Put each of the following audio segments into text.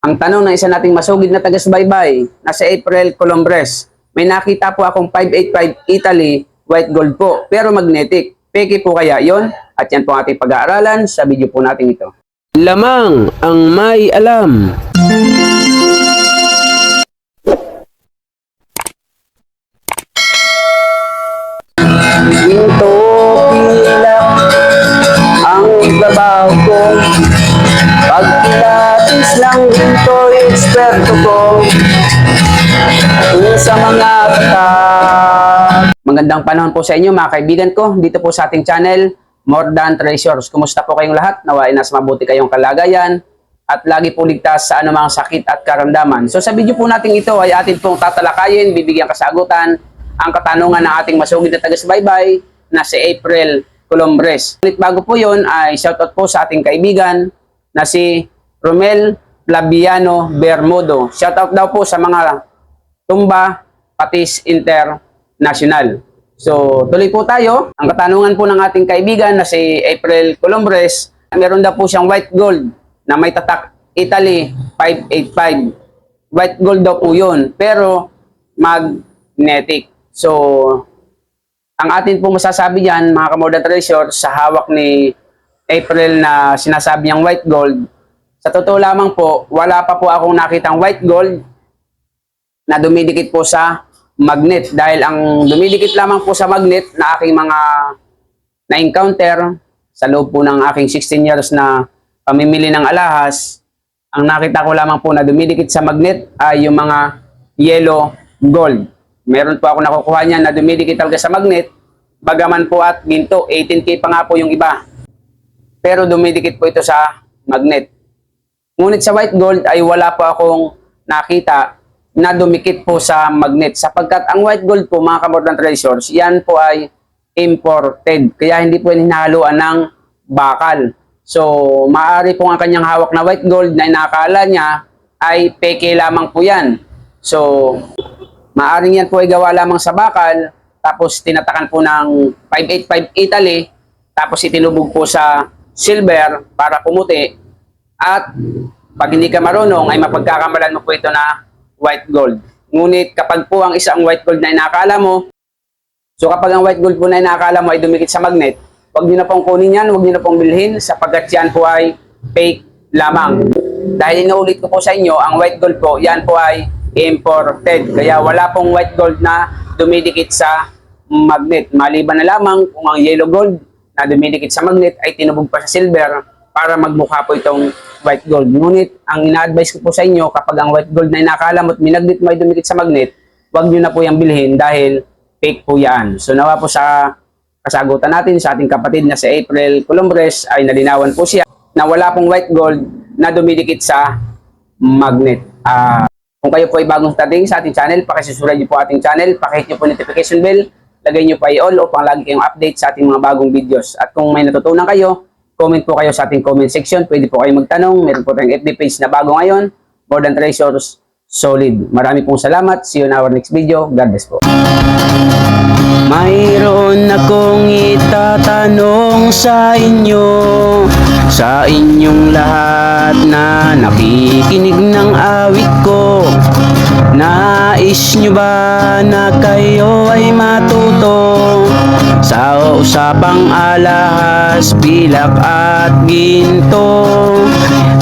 Ang tanong ng isa nating masugid na taga-subaybay na si April Colombres, may nakita po akong 585 Italy white gold po, pero magnetic. Peke po kaya yon? At yan po ang ating pag-aaralan sa video po natin ito. Lamang ang may alam. Ginto pilak ang ibabaw ko, pag pilatis ng ginto eksperto ko sa mga katak. Magandang panahon po sa inyo mga kaibigan ko dito po sa ating channel More Than Treasures. Kumusta po kayong lahat? Nawa ay nasa mabuti kayong kalagayan at lagi po ligtas sa anumang sakit at karamdaman. So sa video po natin ito ay atin pong tatalakayin, bibigyan kasagutan ang katanungan ng ating masugid na taga-subaybay na si April Colombres. Ulit bago po yun ay shoutout po sa ating kaibigan na si Romel Flaviano Bermudo. Shoutout daw po sa mga Tumba Patis International. So tuloy po tayo. Ang katanungan po ng ating kaibigan na si April Colombres, meron daw po siyang white gold na may tatak Italy 585. White gold daw po yun, pero magnetic. So, ang atin pong masasabi dyan, mga ka-More Than Treasures, sa hawak ni April na sinasabi niyang white gold, sa totoo lamang po, wala pa po akong nakitang white gold na dumidikit po sa magnet. Dahil ang dumidikit lamang po sa magnet na aking mga na-encounter sa loob po ng aking 16 years na pamimili ng alahas, ang nakita ko lamang po na dumidikit sa magnet ay yung mga yellow gold. Meron po ako nakukuha niyan na dumidikit talaga sa magnet, bagaman po at ginto, 18K pa nga po yung iba. Pero dumidikit po ito sa magnet. Ngunit sa white gold ay wala po akong nakita na dumikit po sa magnet. Sapagkat ang white gold po, mga ka-More Than Treasures, yan po ay imported. Kaya hindi po hinahaluan ng bakal. So, maaari po ang kanyang hawak na white gold na inakala niya ay peke lamang po yan. So, maaring yan po ay gawa lamang sa bakal, tapos tinatakan po ng 585 Italy, tapos itinubog po sa silver para pumuti, at pag hindi ka marunong ay mapagkakamalan mo po ito na white gold. Ngunit kapag po ang isang white gold na inakala mo, so kapag ang white gold po na inakala mo ay dumikit sa magnet, huwag nyo na pong kunin yan, huwag nyo na pong bilhin, sapagkat yan po ay fake lamang. Dahil inuulit ko po sa inyo, ang white gold po, yan po ay imported. Kaya wala pong white gold na dumidikit sa magnet. Maliban na lamang kung ang yellow gold na dumidikit sa magnet ay tinubog pa sa silver para magmukha po itong white gold. Ngunit ang ina-advise ko po sa inyo, kapag ang white gold na inakala mo at minagnet mo ay dumikit sa magnet, huwag nyo na po yung bilhin dahil fake po yan. So nawa po sa kasagutan natin sa ating kapatid na si April Colombres ay nalinawan po siya na wala pong white gold na dumidikit sa magnet. Kung kayo po ay bagong dating sa ating channel, pakisubscribe niyo po ating channel, pakihit niyo po notification bell, lagay niyo pa i-all upang lagi kayong update sa ating mga bagong videos. At kung may natutunan kayo, comment po kayo sa ating comment section, pwede po kayo magtanong, meron po tayong FB page na bago ngayon, More Than Treasures Solid. Marami pong salamat, see you in our next video, God bless po. Mayroon akong itatanong sa inyo, sa inyong lahat na nakikinig ng awit ko. Nais nyo ba na kayo ay matuto sa usapang alahas, pilak at ginto?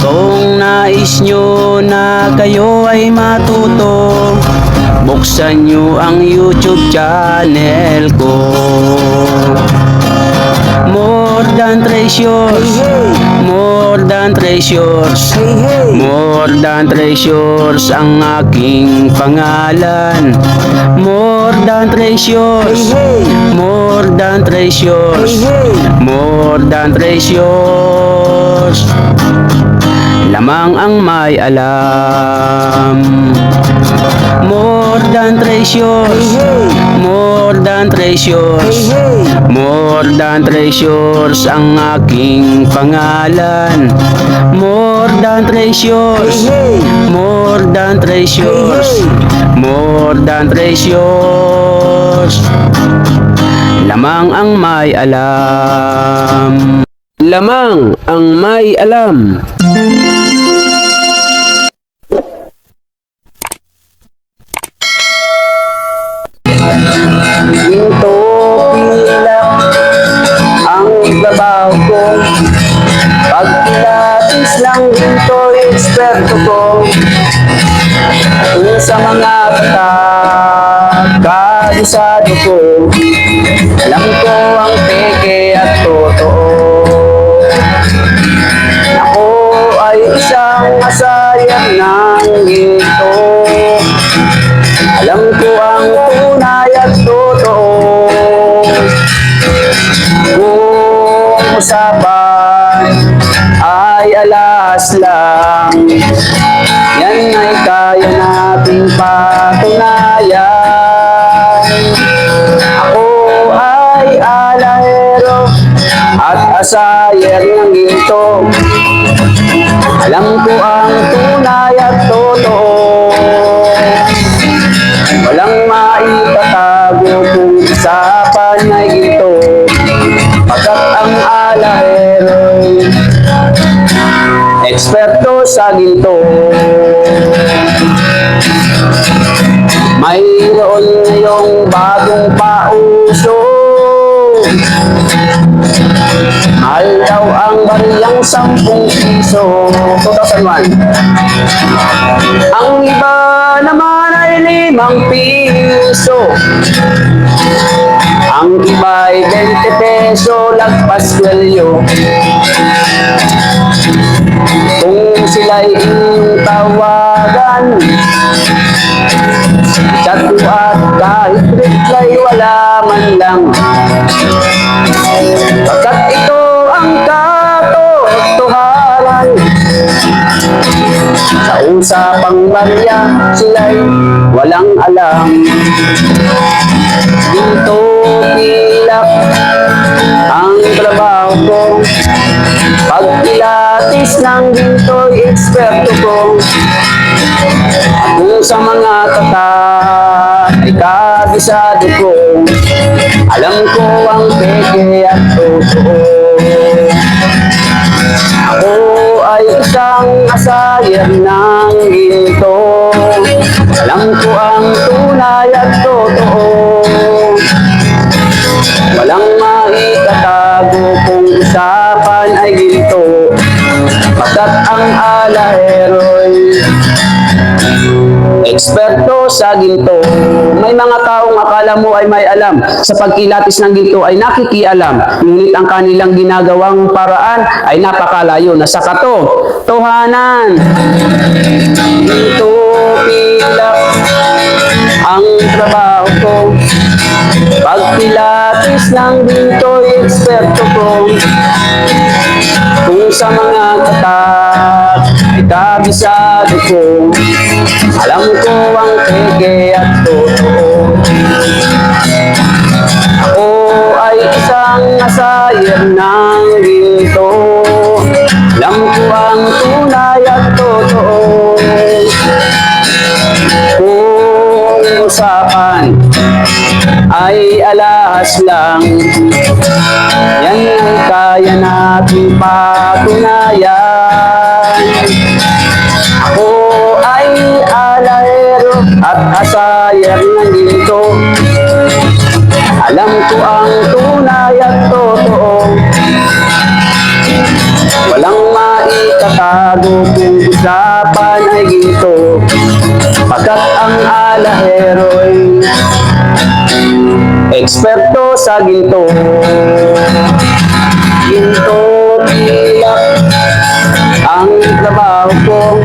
Kung nais nyo na kayo ay matuto, buksan nyo ang YouTube channel ko. More Than Treasures, More Than Treasures, More Than Treasures ang aking pangalan. More Than Treasures, More Than Treasures, More Than Treasures. Lamang ang may alam. More Than Treasures, More Than Treasures, More Than Treasures ang aking pangalan. More Than Treasures, More Than Treasures, More Than Treasures. Lamang ang may alam. Lamang ang may alam. eksperto ko kung sa mga kabisado ko. Alam ko ang peke at totoo. Ako ay isang masayang ng ginto. Alam ko ang tunay at totoo. Kung usapan ay alas lang, yan ay kaya nating patunayan. Ako ay alahero at asayer ng ginto. Alam ko ang tunay at totoo. Walang maitatago kung usapan ay ginto. Pagkat ang alahero'y eksperto sa ginto. Mayroon ngayong bagong pauso. Mahal daw ang bariyang 10 piso. 2001. Ang iba naman ay 5 piso. Ang iba ay 20 peso, lagpas kwelyo. Kung sila'y inyong tawagan, chat mo at kahit reply wala man lang. Pagkat ito ang katotohanan. Sa usapang barya, sila'y walang alam. Dito pilak ang trabaho ko. Pagpilatis ng ginto'y eksperto ko. Kung sa mga ay kabisado ko. Alam ko ang peke at totoo. Ako ay isang asayer ng ginto. Alam ko ang tunay at totoo. Walang maitatago kung usapan ay ginto. Pagkat ang alahero'y eksperto sa ginto. May mga taong akala mo ay may alam sa pagkilatis ng ginto ay nakikialam, ngunit ang kanilang ginagawang paraan ay napakalayo na sa katotohanan. Ginto pilak ang trabaho ko. Pagpilatis ng ginto'y eksperto ko. Kung sa mga ay kabisado ko. Alam ko ang peke at totoo. Ako ay isang asayer ng ginto. Alam ko ang tunay at totoo. Kung usapan ay alahas lang, yan ay kaya nating patunayan. Ako ay alahero at asayer ng ginto. Alam ko ang tunay at totoo. Walang maitatago kung usapan ay ginto. Pagkat ang alahero'y eksperto sa ginto. Ginto pilak ang trabaho ko.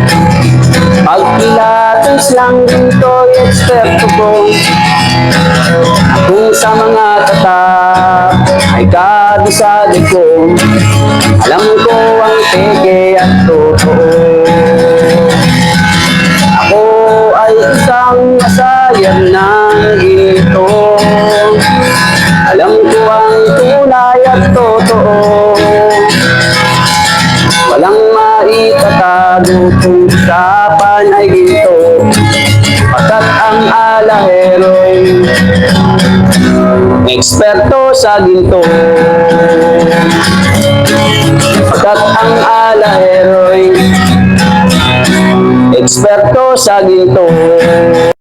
Pagpilatis lang ginto'y eksperto ko. Kung sa mga ay kabisado ko. Alam ko ang peke at totoo. Ako ay isang asayer ng ginto. Alam ko ang tunay at totoo. Walang maitatago kung usapan ay ginto. Pagkat ang alahero'y eksperto sa ginto. Pagkat ang alahero'y eksperto sa ginto.